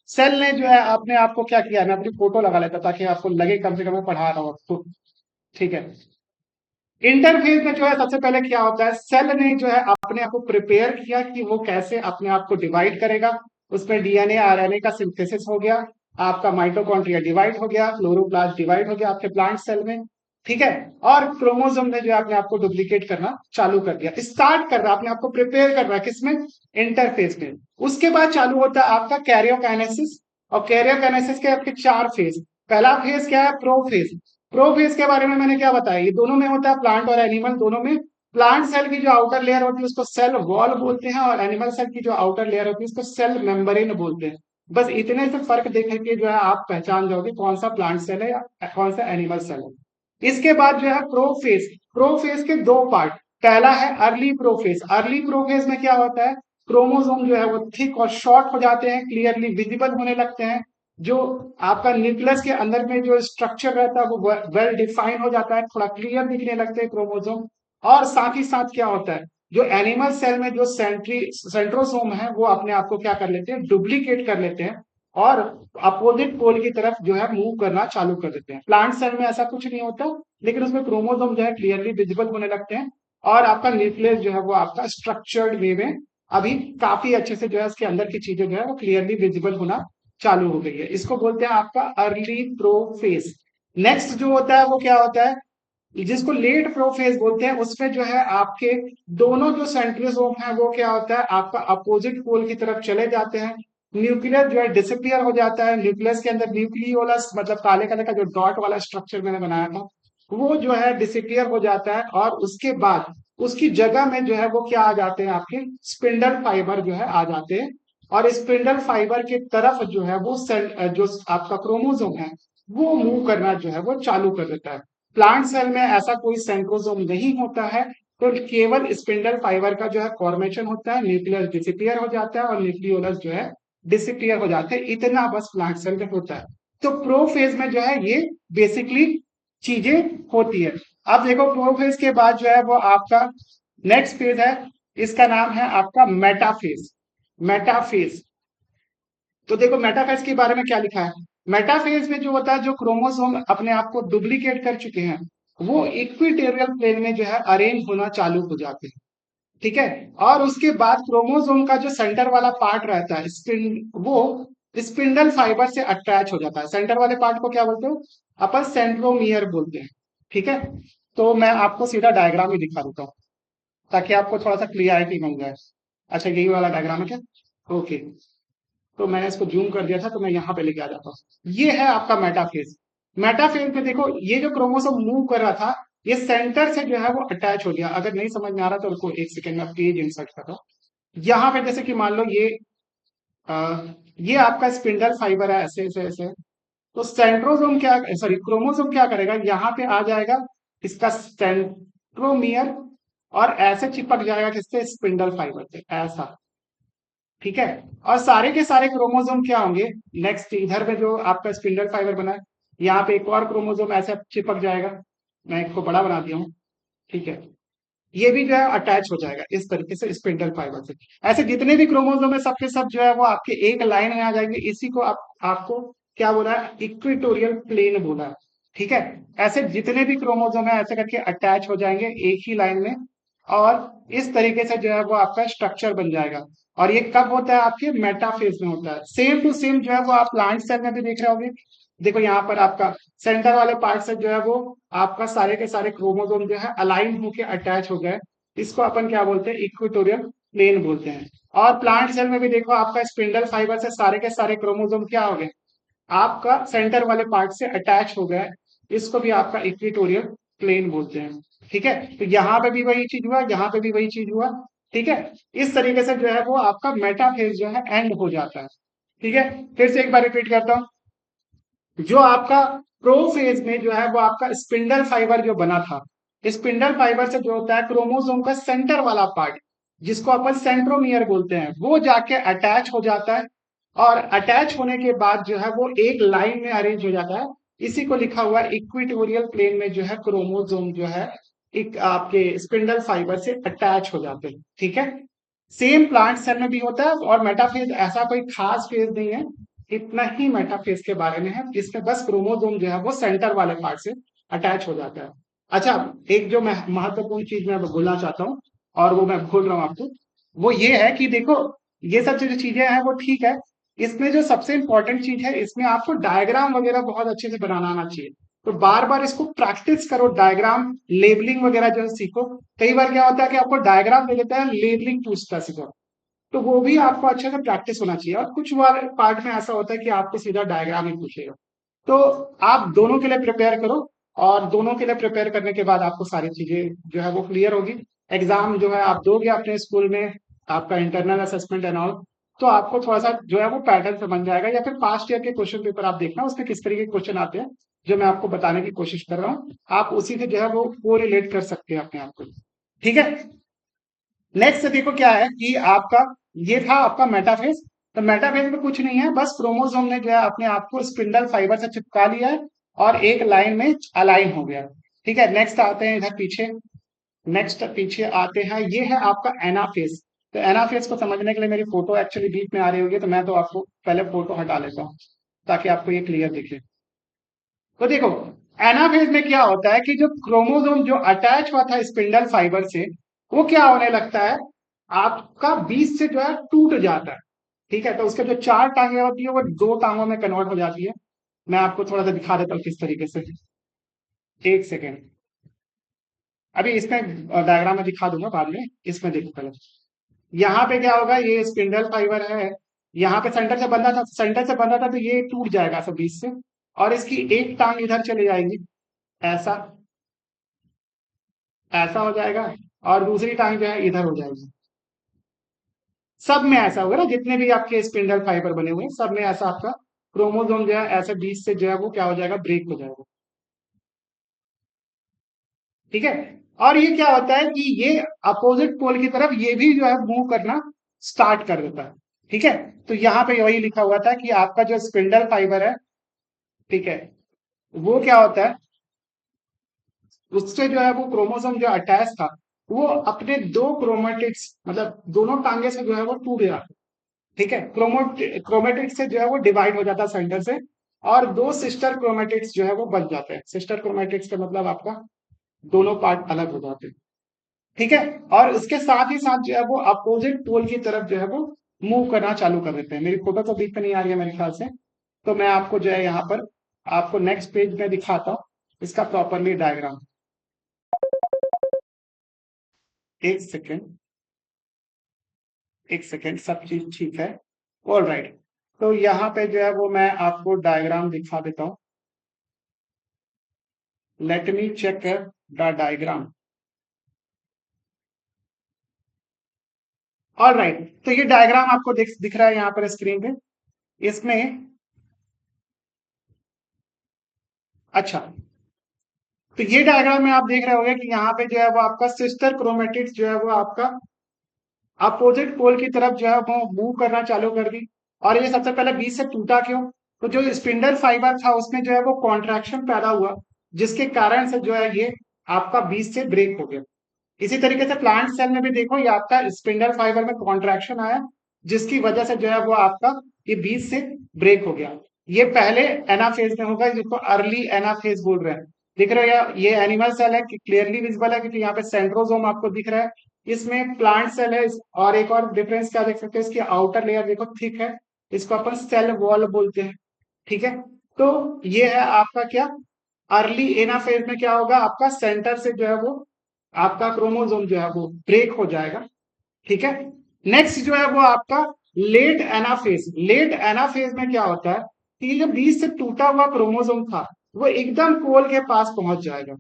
सेल ने जो है अपने आप को क्या किया, मैं अपनी फोटो लगा लेता ताकि आपको लगे कम से कम मैं पढ़ा रहा हूं आपको। ठीक है, इंटरफेस में जो है सबसे पहले क्या होता है, सेल ने जो है अपने आप को प्रिपेयर किया कि वो कैसे अपने आप को डिवाइड करेगा। उसमें डीएनए आरएनए का सिंथेसिस हो गया, आपका माइटोकॉन्ड्रिया डिवाइड हो गया, क्लोरोप्लास्ट डिवाइड हो गया आपके प्लांट सेल में। ठीक है, और क्रोमोसोम ने जो है अपने आप को डुप्लीकेट करना चालू कर दिया, स्टार्ट कर रहा है अपने आप को प्रिपेयर कर रहा है किसमें, इंटरफेस में। उसके बाद चालू होता है आपका कैरियोकाइनेसिस। और कैरियोकाइनेसिस के आपके चार फेज। पहला फेज क्या है, प्रोफेज। प्रोफेज के बारे में मैंने क्या बताया, ये दोनों में होता है, प्लांट और एनिमल दोनों में। प्लांट सेल की जो आउटर लेयर होती है उसको सेल वॉल बोलते हैं, और एनिमल सेल की जो आउटर लेयर होती है उसको सेल मेम्ब्रेन बोलते हैं। बस इतने से फर्क देख के जो है आप पहचान जाओगे कौन सा प्लांट सेल है या कौन सा एनिमल सेल है। इसके बाद जो है प्रोफेज। प्रोफेज के दो पार्ट। पहला है अर्ली प्रोफेज। अर्ली प्रोफेज में क्या होता है, क्रोमोसोम जो है वो थिक और शॉर्ट हो जाते हैं, क्लियरली विजिबल होने लगते हैं। जो आपका न्यूक्लियस के अंदर में जो स्ट्रक्चर रहता है वो वेल डिफाइन हो जाता है, थोड़ा क्लियर दिखने लगते हैं क्रोमोसोम। और साथ ही साथ क्या होता है, जो एनिमल सेल में जो सेंट्रोसोम है वो अपने आप को क्या कर लेते हैं, डुप्लीकेट कर लेते हैं, और अपोजिट पोल की तरफ जो है मूव करना चालू कर देते हैं। प्लांट सेल में ऐसा कुछ नहीं होता, लेकिन उसमें क्रोमोसोम जो है क्लियरली विजिबल होने लगते हैं। और आपका न्यूक्लियस जो है वो आपका स्ट्रक्चर्ड वे में अभी काफी अच्छे से जो है उसके अंदर की चीजें जो है वो क्लियरली विजिबल होना चालू हो गई है। इसको बोलते हैं आपका अर्ली प्रोफेज। नेक्स्ट जो होता है वो क्या होता है, जिसको लेट प्रोफेज बोलते हैं, उसमें जो है आपके दोनों जो सेंट्रोसोम है वो क्या होता है, आपका अपोजिट पोल की तरफ चले जाते हैं। न्यूक्लियस जो है डिसअपियर हो जाता है, न्यूक्लियस के अंदर न्यूक्लियोलस मतलब काले कलर का जो डॉट वाला स्ट्रक्चर मैंने बनाया था वो जो है डिसअपियर हो जाता है। और उसके बाद उसकी जगह में जो है वो क्या आ जाते हैं, आपके स्पिंडल फाइबर जो है आ जाते हैं। और स्पिंडल फाइबर की तरफ जो है वो सेल जो आपका क्रोमोसोम है वो मूव करना जो है वो चालू कर देता है। प्लांट सेल में ऐसा कोई सेंट्रोसोम नहीं होता है, तो केवल स्पिंडल फाइबर का जो है फॉर्मेशन होता है, न्यूक्लियस डिसिपियर हो जाता है और न्यूक्लियोलस जो है डिसिपियर हो जाते हैं। इतना बस प्लांट सेल में होता है। तो प्रोफेज में जो है ये बेसिकली चीजें होती है। अब देखो प्रोफेज के बाद जो है वो आपका नेक्स्ट फेज है, इसका नाम है आपका मेटाफेज। मेटाफेज, तो देखो मेटाफेज के बारे में क्या लिखा है। मेटाफेज में जो होता है, जो क्रोमोसोम अपने आप को डुप्लीकेट कर चुके हैं वो इक्विटोरियल प्लेन में जो है अरेंज होना चालू हो जाते हैं। ठीक है, और उसके बाद क्रोमोसोम का जो सेंटर वाला पार्ट रहता है वो स्पिंडल फाइबर से अटैच हो जाता है। सेंटर वाले पार्ट को क्या बोलते हो, अपन सेंट्रोमियर बोलते हैं। ठीक है, तो मैं आपको सीधा डायग्राम ही दिखा देता हूँ ताकि आपको थोड़ा सा क्लियरिटी मिल जाए। अच्छा यही वाला डायग्राम है क्या, ओके। तो मैंने इसको जूम कर दिया था तो मैं यहाँ पे लेके आ जाता हूँ। ये है आपका मेटाफेज। मेटाफेज में देखो ये जो क्रोमोसोम मूव कर रहा था ये सेंटर से जो है वो अटैच हो गया। अगर नहीं समझ में आ रहा तो उसको एक सेकंड में पेज इंसर्ट कर दो। यहाँ पे जैसे कि मान लो ये आपका स्पिंडल फाइबर है, ऐसे ऐसे ऐसे। तो सेंट्रोसोम क्या, सॉरी क्रोमोसोम क्या करेगा, यहाँ पे आ जाएगा इसका सेंट्रोमियर, और ऐसे चिपक जाएगा किससे, स्पिंडल फाइबर से, ऐसा। ठीक है, और सारे के सारे क्रोमोसोम क्या होंगे, नेक्स्ट इधर में जो आपका स्पिंडल फाइबर बना है यहाँ पे एक और क्रोमोसोम ऐसे चिपक जाएगा। मैं इसको बड़ा बना दिया हूँ। ठीक है, ये भी जो है अटैच हो जाएगा इस तरीके से स्पिंडल फाइबर से। ऐसे जितने भी क्रोमोसोम है सबके सब जो है वो आपके एक लाइन में आ जाएंगे। इसी को आपको क्या बोला है, इक्विटोरियल प्लेन बोला है। ठीक है, ऐसे जितने भी क्रोमोसोम है ऐसे करके अटैच हो जाएंगे एक ही लाइन में। और इस तरीके से जो है वो आपका स्ट्रक्चर बन जाएगा। और ये कब होता है? आपके मेटाफेज में होता है। सेम टू सेम जो है वो आप प्लांट सेल में भी देख रहे होंगे। देखो यहाँ पर आपका सेंटर वाले पार्ट से जो है वो आपका सारे के सारे क्रोमोसोम जो है अलाइन होके अटैच हो गए। इसको अपन क्या बोलते हैं? इक्वेटोरियल प्लेन बोलते हैं। और प्लांट सेल में भी देखो आपका स्पिंडल फाइबर से सारे के सारे क्रोमोसोम क्या हो गए? आपका सेंटर वाले पार्ट से अटैच हो गया। इसको भी आपका इक्वेटोरियल प्लेन बोलते हैं। ठीक है, तो यहाँ पे भी वही चीज हुआ, यहाँ पे भी वही चीज हुआ। ठीक है, इस तरीके से जो है वो आपका मेटाफेज जो है एंड हो जाता है। ठीक है, फिर से एक बार रिपीट करता हूँ। जो आपका प्रोफेज में जो है वो आपका स्पिंडल फाइबर जो बना था, स्पिंडल फाइबर से जो होता है क्रोमोसोम का सेंटर वाला पार्ट, जिसको अपन सेंट्रोमियर बोलते हैं, वो जाके अटैच हो जाता है। और अटैच होने के बाद जो है वो एक लाइन में अरेंज हो जाता है। इसी को लिखा हुआ है इक्वेटोरियल प्लेन में जो है क्रोमोसोम जो है एक आपके स्पिंडल फाइबर से अटैच हो जाते हैं। ठीक है, सेम प्लांट सेल में भी होता है। और मेटाफेज ऐसा कोई खास फेज नहीं है, इतना ही मेटाफेज के बारे में है, जिसमें बस क्रोमोसोम जो है वो सेंटर वाले पार्ट से अटैच हो जाता है। अच्छा, एक जो मैं महत्वपूर्ण चीज मैं बोलना चाहता हूँ, और वो मैं भूल रहा हूँ आपको, वो ये है कि देखो, ये सब जो चीजें हैं वो ठीक है। इसमें जो सबसे इंपॉर्टेंट चीज है, इसमें आपको डायग्राम वगैरह बहुत अच्छे से बनाना आना चाहिए। तो बार बार इसको प्रैक्टिस करो, डायग्राम लेबलिंग वगैरह जो है सीखो। कई बार क्या होता है कि आपको डायग्राम दे देता है, लेबलिंग पूछता है सीखो, तो वो भी आपको अच्छे से प्रैक्टिस होना चाहिए। और कुछ वाले पार्ट में ऐसा होता है कि आपको सीधा डायग्राम ही पूछेगा। तो आप दोनों के लिए प्रिपेयर करो, और दोनों के लिए प्रिपेयर करने के बाद आपको सारी चीजें जो है वो क्लियर होगी। एग्जाम जो है आप दोगे अपने स्कूल में, आपका इंटरनल असेसमेंट एंड ऑल, तो आपको थोड़ा सा जो है वो पैटर्न समझ जाएगा। या फिर पास्ट ईयर के क्वेश्चन पेपर आप देखना, उसमें किस तरीके के क्वेश्चन आते हैं, जो मैं आपको बताने की कोशिश कर रहा हूँ, आप उसी से जो है वो रिलेट कर सकते हैं अपने आप को। ठीक है, नेक्स्ट देखो क्या है कि आपका, ये था आपका मेटाफेज। तो मेटाफेज में कुछ नहीं है, बस क्रोमोसोम ने जो है अपने आप को स्पिंडल फाइबर से चिपका लिया है और एक लाइन में अलाइन हो गया। ठीक है, नेक्स्ट आते हैं इधर पीछे। नेक्स्ट पीछे आते हैं, ये है आपका एनाफेज। तो एनाफेज को समझने के लिए मेरी फोटो एक्चुअली बीच में आ रही होगी, तो मैं तो आपको पहले फोटो हटा लेता हूँ ताकि आपको ये क्लियर दिखे। तो देखो, एनाफेज में क्या होता है कि जो क्रोमोसोम जो अटैच हुआ था स्पिंडल फाइबर से, वो क्या होने लगता है, आपका बीच से जो है टूट जाता है। ठीक है, तो उसके जो चार टांगे होती है वो दो टांगों में कन्वर्ट हो जाती है। मैं आपको थोड़ा सा दिखा देता हूँ किस तरीके से। एक सेकेंड, अभी इसमें डायग्राम में दिखा दूंगा बाद में, इसमें देखो पहले। यहाँ पे क्या होगा, ये स्पिंडल फाइबर है, यहाँ पे सेंटर से बंधा था, सेंटर से बंधा था, तो ये टूट जाएगा सब बीच से। और इसकी एक टांग इधर चली जाएगी, ऐसा, ऐसा हो जाएगा। और दूसरी टांग जो है इधर हो जाएगी। सब में ऐसा होगा ना, जितने भी आपके स्पिंडल फाइबर बने हुए हैं सब में ऐसा आपका क्रोमोसोम जो है ऐसे बीच से जो है वो क्या हो जाएगा, ब्रेक हो जाएगा। ठीक है, और ये क्या होता है कि ये अपोजिट पोल की तरफ ये भी जो है मूव करना स्टार्ट कर देता है। ठीक है, तो यहाँ पे वही लिखा हुआ था कि आपका जो स्पिंडल फाइबर है, ठीक है, वो क्या होता है, उससे जो है वो क्रोमोसोम जो अटैच था, वो अपने दो क्रोमेटिड्स, मतलब दोनों टांगे से जो है वो टूट जाता है। ठीक है, क्रोमेटिड्स से जो है वो डिवाइड हो जाता है सेंटर से, और दो सिस्टर क्रोमेटिड्स जो है वो बन जाते हैं। सिस्टर क्रोमेटिड्स का मतलब आपका दोनों पार्ट अलग हो जाते हैं। ठीक है, और उसके साथ ही साथ जो है वो अपोजिट पोल की तरफ जो है वो मूव करना चालू कर देते हैं। मेरी फोटो तो बीच में नहीं आ रही है मेरे ख्याल से, तो मैं आपको जो है यहाँ पर आपको नेक्स्ट पेज में दिखाता हूँ इसका प्रॉपरली डायग्राम। एक सेकेंड, एक सेकेंड, सब चीज ठीक है, ऑल राइट। तो यहाँ पे जो है वो मैं आपको डायग्राम दिखा देता हूँ। Let me check the diagram. All right, तो ये डायग्राम आपको दिख रहा है यहाँ पर स्क्रीन पे। इसमें, अच्छा, तो ये डायग्राम में आप देख रहे होंगे कि यहाँ पे जो है वो आपका सिस्टर क्रोमेटिड्स जो है वो आपका अपोजिट पोल की तरफ जो है वो मूव करना चालू कर दी। और ये सबसे पहले बीच से टूटा क्यों? तो जो स्पिंडल फाइबर था उसमें जो है वो कॉन्ट्रैक्शन पैदा हुआ, जिसके कारण से जो है ये आपका बीच से ब्रेक हो गया। इसी तरीके से प्लांट सेल में भी देखो, ये आपका स्पिंडल फाइबर में कॉन्ट्रैक्शन आया, जिसकी वजह से जो है वो आपका ये बीच से ब्रेक हो गया। ये पहले एनाफेज में होगा, जिसको अर्ली एनाफेज बोल रहे हैं। दिख रहा है ये एनिमल सेल है कि क्लियरली विजिबल है क्योंकि यहाँ पे सेंट्रोसोम आपको दिख रहा है। इसमें प्लांट सेल है और एक और डिफरेंस क्या देख सकते हैं, इसकी आउटर लेयर देखो थिक है, इसको अपन सेल वॉल बोलते हैं। ठीक है, तो ये है आपका क्या, अर्ली एनाफेज में क्या होगा, आपका सेंटर से जो है वो आपका क्रोमोसोम जो है वो ब्रेक हो जाएगा। ठीक है, नेक्स्ट जो है वो आपका लेट एनाफेज। लेट एनाफेज में क्या होता है कि ये जो बीच से टूटा हुआ क्रोमोसोम था वो एकदम पोल के पास पहुंच जाएगा,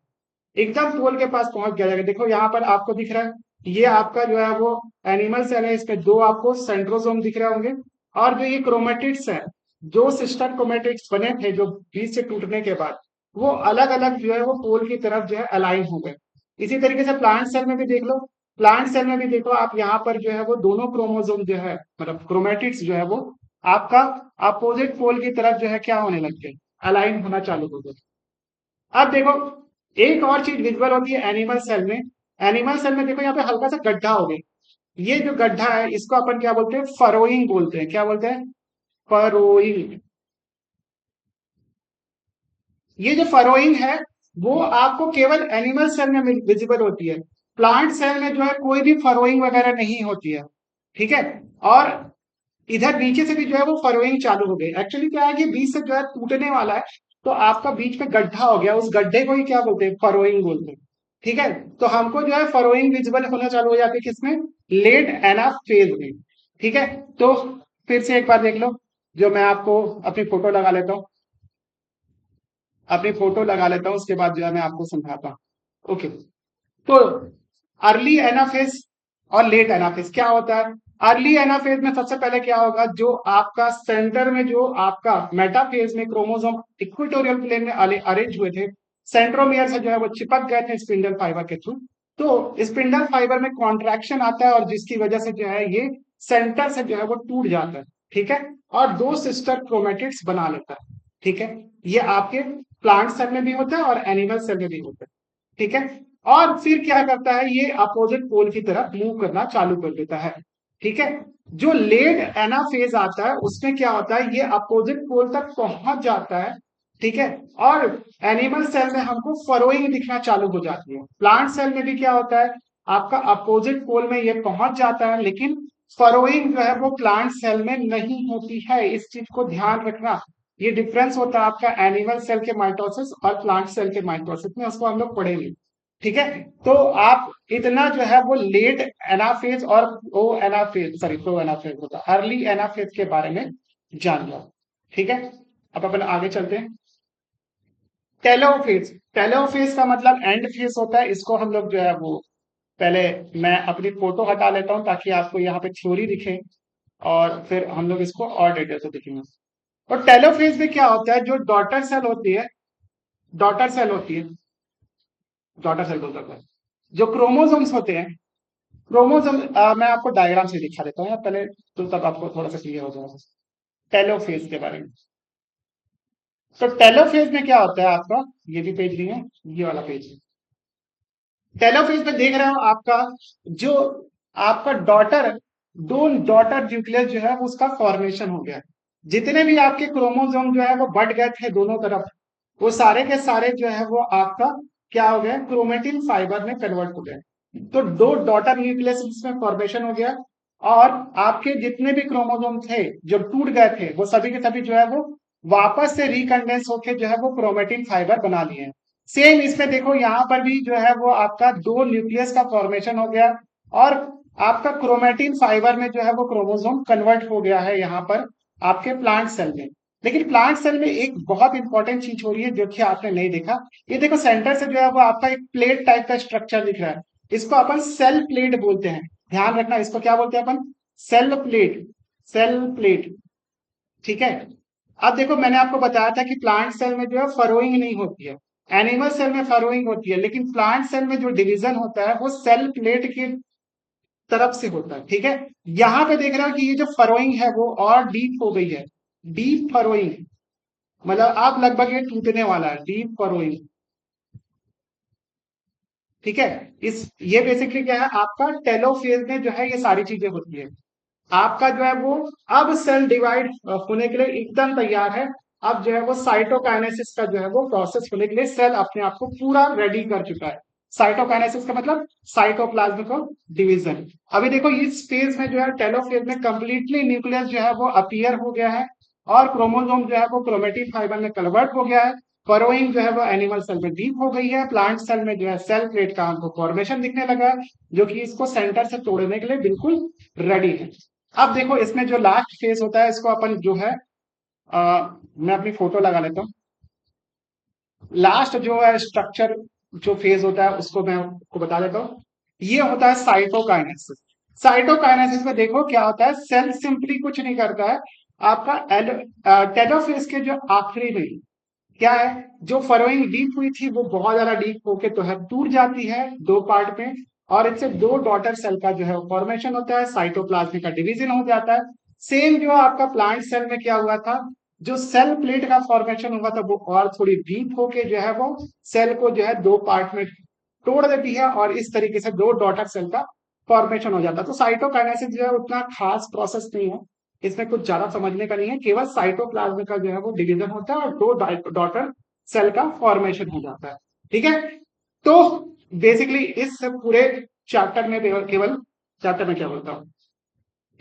एकदम पोल के पास पहुंच जाएगा। देखो यहाँ पर आपको दिख रहा है, ये आपका जो है वो एनिमल सेल है, इसमें दो आपको सेंट्रोसोम दिख रहे होंगे, और जो ये क्रोमेटिड्स है, जो सिस्टर क्रोमेटिड्स बने थे जो बीच से टूटने के बाद, वो अलग अलग जो है वो पोल की तरफ जो है अलाइन हो गए। इसी तरीके से प्लांट सेल में भी देख लो, प्लांट सेल में भी देखो आप, यहाँ पर जो है वो दोनों क्रोमोसोम जो है मतलब क्रोमेटिड्स जो है वो आपका अपोजिट पोल की तरफ जो है क्या होने लग गए, अलाइन होना चालू हो गए। अब देखो एक और चीज विजुअल होती है एनिमल सेल में। एनिमल सेल में देखो यहाँ पे हल्का सा गड्ढा हो गया, ये जो गड्ढा है इसको अपन क्या बोलते हैं, फरोइंग बोलते हैं। क्या बोलते हैं, फरोइंग। ये जो फरोइंग है वो आपको केवल एनिमल सेल में विजिबल होती है, प्लांट सेल में जो है कोई भी फरोइंग वगैरह नहीं होती है। ठीक है, और इधर नीचे से भी जो है वो फरोइंग चालू हो गई। एक्चुअली क्या है कि बीच से जो है टूटने वाला है, तो आपका बीच में गड्ढा हो गया, उस गड्ढे को ही क्या बोलते हैं, फरोइंग बोलते हैं। ठीक है, तो हमको जो है फरोइंग विजिबल होना चालू हो जाती है किसमें, लेट एनाफ फेज में। ठीक है, तो फिर से एक बार देख लो, जो मैं आपको अपनी फोटो लगा लेता हूँ, अपनी फोटो लगा लेता हूँ, उसके बाद जो है मैं आपको समझाता हूँ। ओके, तो अर्ली एनाफेज और लेट एनाफेज क्या होता है। अर्ली एनाफेज में सबसे पहले क्या होगा, जो आपका सेंटर में जो आपका मेटाफेज में क्रोमोसोम इक्वेटोरियल प्लेन में अरेंज हुए थे, सेंट्रोमियर से जो है वो चिपक गए थे स्पिंडल फाइबर के थ्रू। तो स्पिंडल फाइबर में कॉन्ट्रैक्शन आता है और जिसकी वजह से जो है ये सेंटर से जो है वो टूट जाता है। ठीक है, और दो सिस्टर क्रोमेटिड्स बना लेता है। ठीक है, ये आपके प्लांट सेल में भी होता है और एनिमल सेल में भी होता है। ठीक है, और फिर क्या करता है, ये अपोजिट पोल की तरफ मूव करना चालू कर देता है। ठीक है, जो लेट एनाफेज आता है उसमें क्या होता है, ये अपोजिट पोल तक पहुंच जाता है। ठीक है, और एनिमल सेल में हमको फरोइंग दिखना चालू हो जाती है। प्लांट सेल में भी क्या होता है, आपका अपोजिट पोल में ये पहुंच जाता है, लेकिन फरोइंग जो है वो प्लांट सेल में नहीं होती है। इस चीज को ध्यान रखना, ये डिफरेंस होता है आपका एनिमल सेल के माइटोसिस और प्लांट सेल के माइटोसिस में, उसको हम लोग पढ़ेंगे। ठीक है, तो आप इतना जो है वो लेट एनाफेज और ओ एनाफेज, सॉरी प्रो एनाफेज होता है, अर्ली एनाफेज के बारे में जान लो। ठीक है, अब अपन आगे चलते हैं। टेलोफेज, टेलोफेज का मतलब एंड फेज होता है। इसको हम लोग जो है वो पहले, मैं अपनी फोटो हटा लेता हूं ताकि आपको यहाँ पे थ्योरी दिखे और फिर हम लोग इसको और डिटेल से देखेंगे। और टेलोफेज में क्या होता है, जो डॉटर सेल होती है, डॉटर सेल होती है, डॉटर सेल बोल सकते हैं, जो क्रोमोसोम्स होते हैं, क्रोमोसोम मैं आपको डायग्राम से दिखा देता हूँ या पहले, तो तब आपको थोड़ा सा क्लियर हो जाएगा टेलोफेज के बारे में। तो टेलोफेज में क्या होता है आपका, ये भी पेज नहीं है, ये वाला पेज है। टेलोफेज में देख रहे हो आपका, जो आपका डॉटर, दो डॉटर न्यूक्लियस जो है उसका फॉर्मेशन हो गया। जितने भी आपके क्रोमोसोम जो है वो बढ़ गए थे दोनों तरफ, वो सारे के सारे जो है वो आपका क्या हो गया, क्रोमेटिन फाइबर में कन्वर्ट हो गए। तो दो डॉटर न्यूक्लियस इसमें फॉर्मेशन हो गया, और आपके जितने भी क्रोमोसोम थे जो टूट गए थे वो सभी के सभी जो है वो वापस से रिकंडेंस होके जो है वो क्रोमेटिन फाइबर बना लिए हैं। सेम इसमें देखो यहाँ पर भी जो है वो आपका दो न्यूक्लियस का फॉर्मेशन हो गया, और आपका क्रोमेटिन फाइबर में जो है वो क्रोमोसोम कन्वर्ट हो गया है यहाँ पर आपके प्लांट सेल में। लेकिन प्लांट सेल में एक बहुत इंपॉर्टेंट चीज हो रही है जो कि आपने नहीं देखा। ये देखो सेंटर से जो है वो आपका एक प्लेट टाइप का स्ट्रक्चर दिख रहा है, इसको अपन सेल प्लेट बोलते हैं। ध्यान रखना, इसको क्या बोलते हैं अपन, सेल प्लेट, सेल प्लेट। ठीक है, अब देखो मैंने आपको बताया था कि प्लांट सेल में जो है फरोइंग नहीं होती है, एनिमल सेल में फरोइंग होती है, लेकिन प्लांट सेल में जो डिवीजन होता है वो सेल प्लेट की तरफ से होता है। ठीक है, यहाँ पे देख रहे हो कि ये जो फरोइंग है वो और डीप हो गई है, डीप फरोइंग, मतलब आप लगभग ये टूटने वाला है, डीप फरोइंग। ठीक है, इस ये बेसिकली क्या है, आपका टेलोफेज में जो है ये सारी चीजें होती है। आपका जो है वो अब सेल डिवाइड होने के लिए एकदम तैयार है। अब जो है वो साइटोकाइनेसिस का जो है वो प्रोसेस होने के लिए सेल अपने आप को पूरा रेडी कर चुका है। साइटोकाइनेसिस का मतलब साइटोप्लाज्मिक डिवीजन। अभी देखो इस फेज में जो है टेलोफेज में कंप्लीटली न्यूक्लियस जो है वो अपीयर हो गया है और क्रोमोसोम जो है वो क्रोमेटिन फाइबर में कन्वर्ट हो गया है। फरोइंग जो है वो एनिमल सेल में डीप हो गई है। प्लांट सेल में जो है सेल प्लेट का हमको फॉर्मेशन दिखने लगा है, जो कि इसको सेंटर से तोड़ने के लिए बिल्कुल रेडी है। अब देखो इसमें जो लास्ट फेज होता है इसको अपन जो है मैं अपनी फोटो लगा लेता हूँ। लास्ट जो है स्ट्रक्चर जो फेज होता है उसको मैं आपको बता देता हूँ। ये होता है साइटोकाइनेसिस। साइटोकाइनेसिस में देखो क्या होता है, सेल सिंपली कुछ नहीं करता है। आपका टेलोफेज के जो आखिरी में क्या है, जो फरोइंग डीप हुई थी वो बहुत ज्यादा डीप होके तो है टूट जाती है दो पार्ट में, और इससे दो डॉटर सेल का जो है फॉर्मेशन होता है, साइटोप्लाज्म का डिवीजन हो जाता है। सेम जो आपका प्लांट सेल में क्या हुआ था, जो सेल प्लेट का फॉर्मेशन हुआ था वो और थोड़ी डीप होके जो है वो सेल को जो है दो पार्ट में तोड़ देती है और इस तरीके से दो डॉटर सेल का फॉर्मेशन हो जाता है। तो साइटोकाइनेसिस जो है उतना खास प्रोसेस नहीं है, इसमें कुछ ज्यादा समझने का नहीं है, केवल साइटोप्लाज्म का जो है वो डिवीजन होता है और दो डॉटर सेल का फॉर्मेशन हो जाता है। ठीक है, तो बेसिकली इस पूरे चैप्टर में केवल चैप्टर में क्या बोलता हूँ,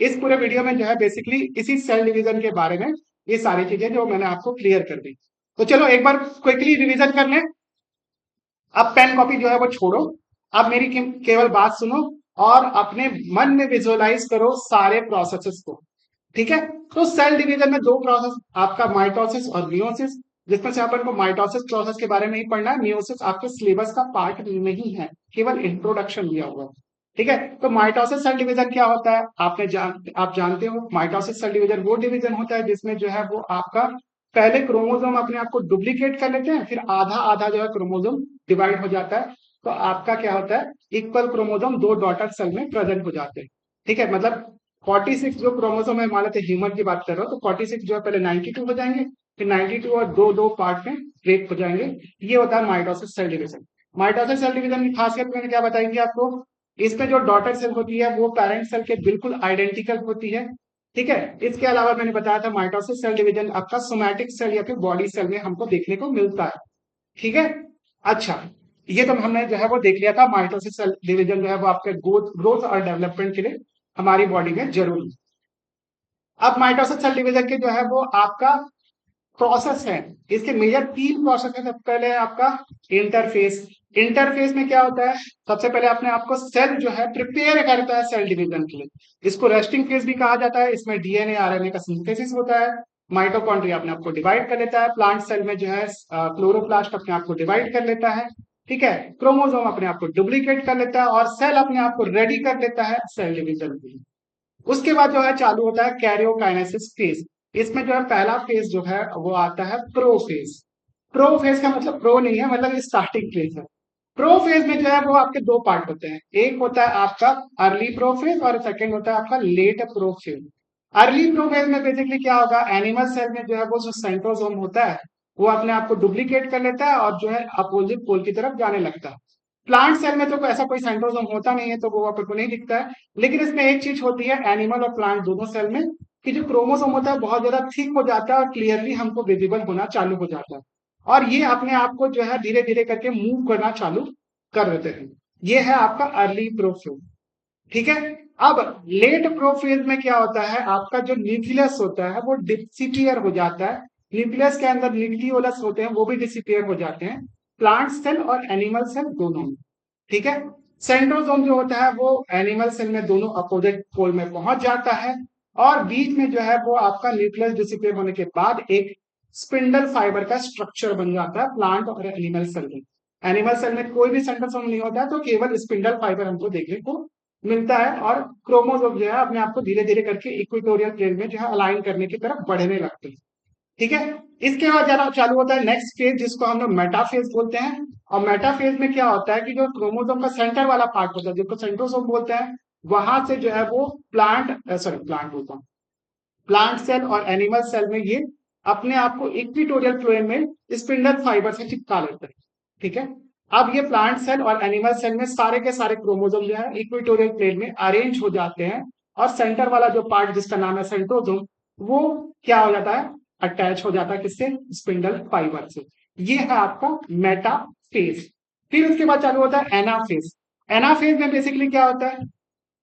इस पूरे वीडियो में जो है बेसिकली इसी सेल डिवीजन के बारे में ये सारी चीजें जो मैंने आपको क्लियर कर दी। तो चलो एक बार क्विकली रिवीजन कर लें। अब पेन कॉपी जो है वो छोड़ो, अब मेरी केवल बात सुनो और अपने मन में विजुअलाइज करो सारे प्रोसेसेस को। ठीक है, तो सेल डिवीजन में दो प्रोसेस, आपका माइटोसिस और मियोसिस, जिसमें से अपन को माइटोसिस प्रोसेस के बारे में ही पढ़ना है। मियोसिस आपके सिलेबस का पार्ट नहीं है, केवल इंट्रोडक्शन दिया हुआ है। ठीक है, तो माइटोसिस सेल डिवीजन क्या होता है, आप जानते हो माइटोसिस सेल डिवीजन वो डिवीजन होता है जिसमें जो है वो आपका पहले क्रोमोसोम अपने आप को डुप्लीकेट कर लेते हैं, फिर आधा आधा जो है क्रोमोसोम डिवाइड हो जाता है। तो आपका क्या होता है, इक्वल क्रोमोसोम दो डॉटर सेल में प्रेजेंट हो जाते हैं। ठीक है, मतलब 46 जो क्रोमोसोम है, मान लेते ह्यूमन की बात कर रहा हूं, तो 46 जो है पहले 92 हो जाएंगे, फिर 92 और दो दो पार्ट में ब्रेक हो जाएंगे। ये होता है mitosis cell division. Mitosis cell division की खासियत मैंने क्या बताई थी आपको, इसमें जो डॉटर सेल होती है वो पेरेंट सेल के बिल्कुल आइडेंटिकल होती है। ठीक है, इसके अलावा मैंने बताया था माइटोसिस सेल डिवीजन आपका सोमैटिक सेल या फिर बॉडी सेल में हमको देखने को मिलता है। ठीक है, अच्छा, ये तो हमने जो है वो देख लिया था, माइटोसिस सेल डिवीजन जो है वो आपके ग्रोथ और डेवलपमेंट के लिए हमारी बॉडी में जरूरी है। अब माइटोसिस सेल डिवीजन के जो है वो आपका प्रोसेस है, इसके मेजर तीन प्रोसेस है। सबसे पहले है आपका इंटरफेस। इंटरफेस में क्या होता है, सबसे पहले अपने आपको सेल जो है प्रिपेयर करता है सेल डिवीजन के लिए, इसको रेस्टिंग फेज भी कहा जाता है। इसमें डीएनए आरएनए का सिंथेसिस होता है, माइटोकॉन्ड्रिया अपने आपको डिवाइड कर लेता है, प्लांट सेल में जो है क्लोरोप्लास्ट अपने आप को डिवाइड कर लेता है। ठीक है, क्रोमोसोम अपने आप को डुप्लीकेट कर लेता है और सेल अपने आप को रेडी कर लेता है सेल डिवीजन के लिए। उसके बाद जो है चालू होता है कैरियोकाइनेसिस फेज। इसमें जो है पहला फेज जो है वो आता है प्रो फेज। प्रो फेज का मतलब प्रो नहीं है, मतलब स्टार्टिंग फेज है। प्रो फेज में जो है वो आपके दो पार्ट होते हैं, एक होता है आपका अर्ली प्रो फेज और सेकंड होता है आपका late prophase. Early prophase में बेसिकली क्या होगा, एनिमल सेल में जो है वो जो सेंट्रोसोम होता है वो अपने आप को डुप्लीकेट कर लेता है और जो है अपोजिट पोल की तरफ जाने लगता है। प्लांट सेल में तो ऐसा कोई सेंट्रोसोम होता नहीं है तो वो अपन को नहीं दिखता है। लेकिन इसमें एक चीज होती है एनिमल और प्लांट दोनों सेल में, कि जो क्रोमोसोम होता है बहुत ज्यादा थिक हो जाता है और क्लियरली हमको विजिबल होना चालू हो जाता है, और ये अपने आप को जो है धीरे धीरे करके मूव करना चालू कर देते हैं। ये है आपका अर्ली प्रोफेज। ठीक है, अब लेट प्रोफेज में क्या होता है, आपका जो न्यूक्लियस होता है वो डिसिपियर हो जाता है। न्यूक्लियस के अंदर न्यूक्लियोलस होते हैं वो भी डिसिपियर हो जाते हैं, प्लांट सेल और एनिमल सेल दोनों में। ठीक है, सेंट्रोसोम जो होता है वो एनिमल सेल में दोनों अपोजिट पोल में पहुंच जाता है, और बीच में जो है वो आपका न्यूक्लियस डिसिपेयर होने के बाद एक स्पिंडल फाइबर का स्ट्रक्चर बन जाता है प्लांट और एनिमल सेल में। एनिमल सेल में कोई भी सेंट्रोसोम नहीं होता है, तो केवल स्पिंडल फाइबर हमको देखने को मिलता है, और क्रोमोसोम जो है अपने आप को धीरे धीरे करके इक्वेटोरियल प्लेन में जो है अलाइन करने की तरफ बढ़ने लगते हैं। ठीक है, इसके बाद जरा चालू होता है नेक्स्ट फेज जिसको हम लोग मेटाफेज बोलते हैं। और मेटाफेज में क्या होता है कि जो क्रोमोसोम का सेंटर वाला पार्ट होता है जिसको सेंट्रोसोम बोलते हैं, वहां से जो है वो प्लांट बोलता हूँ, प्लांट सेल और एनिमल सेल में ये अपने आप को इक्विटोरियल प्लेन में स्पिंडल फाइबर से चिपका लेते हैं। ठीक है, अब ये प्लांट सेल और एनिमल सेल में सारे के सारे क्रोमोसोम जो है इक्विटोरियल प्लेन में अरेंज हो जाते हैं, और सेंटर वाला जो पार्ट जिसका नाम है सेंट्रोसोम वो क्या हो जाता है, अटैच हो जाता है किससे, स्पिंडल फाइबर से। ये है आपका मेटाफेज। फिर उसके बाद चालू होता है एनाफेज। एनाफेज में बेसिकली क्या होता है,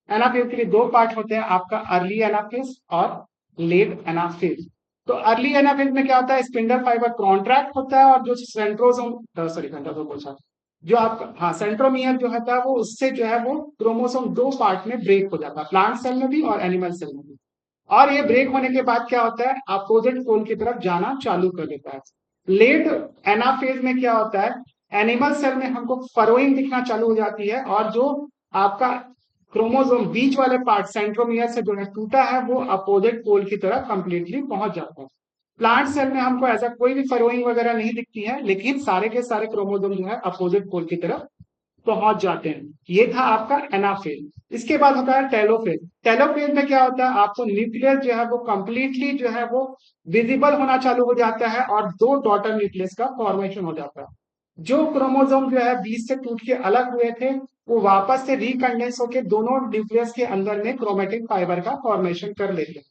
एनाफेज के लिए दो पार्ट होते हैं आपका, अर्ली एनाफेज और लेट एनाफेज। तो अर्ली एनाफेज में क्या होता है, स्पिंडल फाइबर कॉन्ट्रैक्ट होता है और जो सेंट्रोसोम सॉरी सेंट्रोसोम बोल, जो आपका हाँ सेंट्रोमियर जो होता है वो उससे जो है वो क्रोमोसोम दो पार्ट में ब्रेक हो जाता है, प्लांट सेल में भी और एनिमल सेल में भी। और ये ब्रेक होने के बाद क्या होता है, अपोजिट पोल की तरफ जाना चालू कर देता है। लेट एनाफेज में क्या होता है, एनिमल सेल में हमको फरोइंग दिखना चालू हो जाती है और जो आपका क्रोमोसोम बीच वाले पार्ट सेंट्रोमियर से जो है टूटा है वो अपोजिट पोल की तरफ कंप्लीटली पहुंच जाता है। प्लांट सेल में हमको ऐसा कोई भी फरोइंग वगैरह नहीं दिखती है, लेकिन सारे के सारे क्रोमोसोम जो है अपोजिट पोल की तरफ पहुंच जाते हैं। ये था आपका एनाफेज। इसके बाद होता है टेलोफेज। टेलोफेज में क्या होता है, आपको न्यूक्लियस जो है वो कंप्लीटली जो है वो विजिबल होना चालू हो जाता है और दो डॉटर न्यूक्लियस का फॉर्मेशन हो जाता है। जो क्रोमोसोम जो है बीच से टूट के अलग हुए थे वो वापस से रिकंडेंस होकर दोनों न्यूक्लियस के अंदर में क्रोमेटिक फाइबर का फॉर्मेशन कर लेते हैं।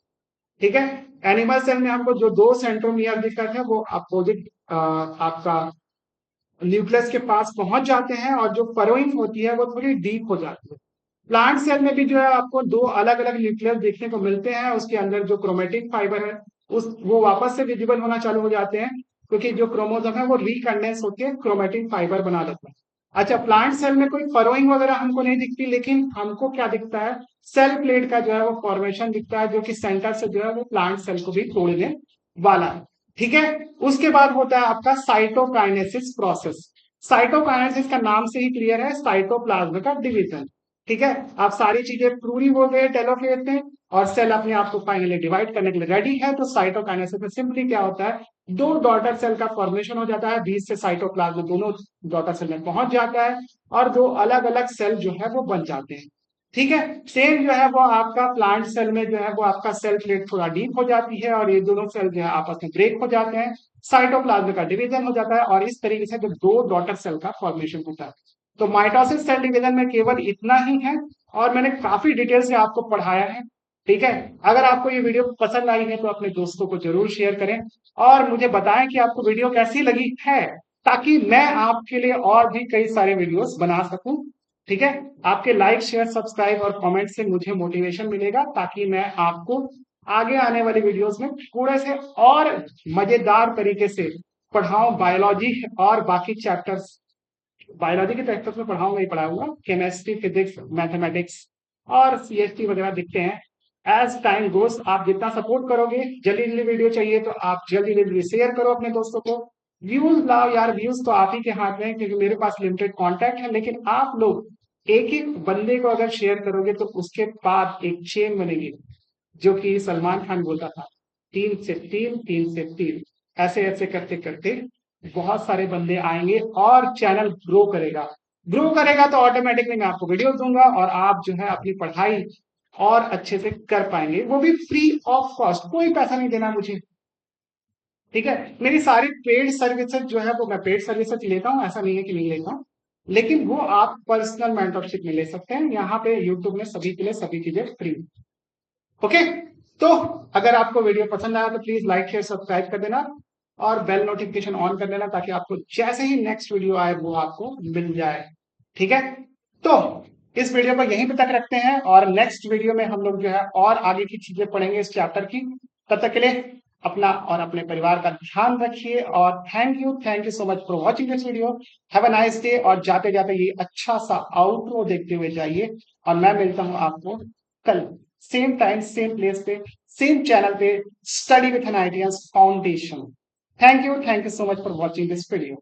ठीक है। एनिमल सेल में हमको जो दो सेंट्रोमियर दिखा था वो अपोजिट आपका न्यूक्लियस के पास पहुंच जाते हैं और जो फरोइंग होती है वो थोड़ी डीप हो जाती है। प्लांट सेल में भी जो है आपको दो अलग अलग न्यूक्लियस देखने को मिलते हैं, उसके अंदर जो क्रोमेटिक फाइबर है उस वो वापस से विजिबल होना चालू हो जाते हैं, क्योंकि जो क्रोमोसोम है वो रिकंडेंस होकर क्रोमेटिक फाइबर बना लेता है। अच्छा, प्लांट सेल में कोई फरोइंग वगैरह हमको नहीं दिखती, लेकिन हमको क्या दिखता है, सेल प्लेट का जो है वो फॉर्मेशन दिखता है, जो कि सेंटर से जो है वो प्लांट सेल को भी तोड़ने वाला है। ठीक है। उसके बाद होता है आपका साइटोकाइनेसिस प्रोसेस। साइटोकाइनेसिस का नाम से ही क्लियर है, साइटोप्लाज्म का डिवीजन। ठीक है। आप सारी चीजें पूरी हो गई टेलोफेज में और सेल अपने आप को फाइनली डिवाइड करने के लिए रेडी है। तो साइटोकाइनेसिस में सिंपली क्या होता है, दो डॉटर सेल का फॉर्मेशन हो जाता है, बीच से साइटोप्लाज्म दोनों डॉटर सेल में पहुंच जाता है और दो अलग अलग सेल जो है वो बन जाते हैं। ठीक है। सेम जो है वो आपका प्लांट सेल में जो है वो आपका सेल प्लेट थोड़ा डीप हो जाती है और ये दोनों सेल जो है आपस में ब्रेक हो जाते हैं, साइटोप्लाज्म का डिवीजन हो जाता है और इस तरीके से जो दो डॉटर सेल का फॉर्मेशन होता है। तो माइटोसिस सेल डिवीजन में केवल इतना ही है और मैंने काफी डिटेल से आपको पढ़ाया है। ठीक है। अगर आपको ये वीडियो पसंद आई है तो अपने दोस्तों को जरूर शेयर करें और मुझे बताएं कि आपको वीडियो कैसी लगी है, ताकि मैं आपके लिए और भी कई सारे वीडियोस बना सकूं। ठीक है। आपके लाइक शेयर सब्सक्राइब और कमेंट से मुझे मोटिवेशन मिलेगा, ताकि मैं आपको आगे आने वाली वीडियोस में थोड़े से और मजेदार तरीके से पढ़ाऊं बायोलॉजी और बाकी चैप्टर्स। बायोलॉजी के चैप्टर्स में पढ़ाऊंगा ही पढ़ाऊंगा, केमिस्ट्री फिजिक्स मैथमेटिक्स और सीएसटी वगैरह दिखते हैं। एज टाइम गोस आप जितना सपोर्ट करोगे, जल्दी जल्दी वीडियो चाहिए तो आप जल्दी जल्दी शेयर करो अपने दोस्तों को। व्यूज लाओ यार, व्यूज तो आप ही के हाथ में है, क्योंकि मेरे पास लिमिटेड कॉन्टैक्ट है, लेकिन आप लोग एक एक बंदे को अगर शेयर करोगे तो उसके बाद एक चेन बनेगी, जो कि सलमान खान बोलता था, 3 से 3, 3 से 3, ऐसे ऐसे करते करते बहुत सारे बंदे आएंगे और चैनल ग्रो करेगा। ग्रो करेगा तो ऑटोमेटिकली मैं आपको वीडियो दूंगा और आप जो है अपनी पढ़ाई और अच्छे से कर पाएंगे, वो भी फ्री ऑफ कॉस्ट, कोई पैसा नहीं देना मुझे। ठीक है। मेरी सारी पेड सर्विसेज जो है वो मैं पेड सर्विसेज लेता हूँ, ऐसा नहीं है कि नहीं लेता हूँ, लेकिन वो आप पर्सनल मेंटरशिप में ले सकते हैं। यहाँ पे यूट्यूब में सभी के लिए सभी चीजें फ्री। ओके। तो अगर आपको वीडियो पसंद आया तो प्लीज लाइक शेयर सब्सक्राइब कर देना और बेल नोटिफिकेशन ऑन कर देना, ताकि आपको जैसे ही नेक्स्ट वीडियो आए वो आपको मिल जाए। ठीक है। तो इस वीडियो को यहीं पे तक रखते हैं और नेक्स्ट वीडियो में हम लोग जो है और आगे की चीजें पढ़ेंगे इस चैप्टर की। तब तक के लिए अपना और अपने परिवार का ध्यान रखिए और thank you so much for watching this video. Have a nice day और जाते जाते ये अच्छा सा आउटरो देखते हुए जाइए और मैं मिलता हूं आपको कल सेम टाइम सेम प्लेस पे सेम चैनल पे, study with an ideas foundation. Thank you so much for watching this video.